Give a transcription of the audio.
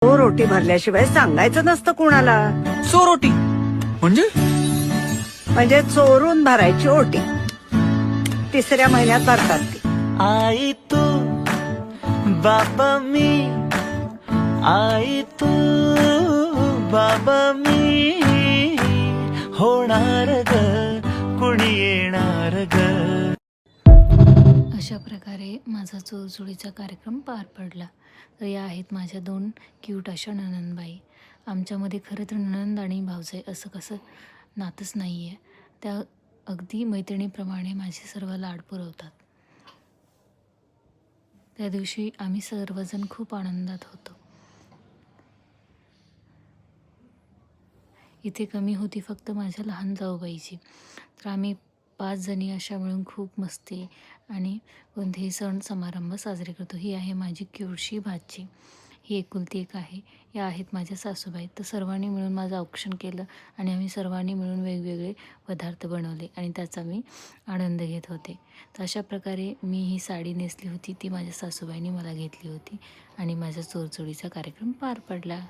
तो रोटी भरल्याशिवाय सांगायचं नसतं कुणाला. चोरोटी म्हणजे म्हणजे चोरून भरायची ओटी. तिसऱ्या महिन्यात भरतात ती. आई तू बाबा मी, आई तू बाबा मी, होणार ग कुणी येणार ग. अशा प्रकारे माझा चोरचोळीचा कार्यक्रम पार पडला. तर या आहेत माझ्या 2 क्यूट अशा नणंदबाई. आमच्यामध्ये खरं तर नणंद आणि भावजाई असं कसं नातंच नाही आहे. त्या अगदी मैत्रिणीप्रमाणे माझे सर्व लाड पुरवतात. त्या दिवशी आम्ही सर्वजण खूप आनंदात होतो. इथे कमी होती फक्त माझ्या लहान जाऊबाईची. तर आम्ही 5 जणी अशा मिळून खूप मस्ती आणि कोणतेही सण समारंभ साजरे करतो. ही आहे माझी क्यूटशी भाची. ही एकुलती एक आहे. या आहेत माझ्या सासूबाई. तर सर्वांनी मिळून माझं औक्षण केलं आणि आम्ही सर्वांनी मिळून वेगवेगळे पदार्थ बनवले आणि त्याचा मी आनंद घेत होते. तर अशा प्रकारे मी ही साडी नेसली होती, ती माझ्या सासूबाईंनी मला घेतली होती आणि माझ्या चोरचोळीचा कार्यक्रम पार पडला.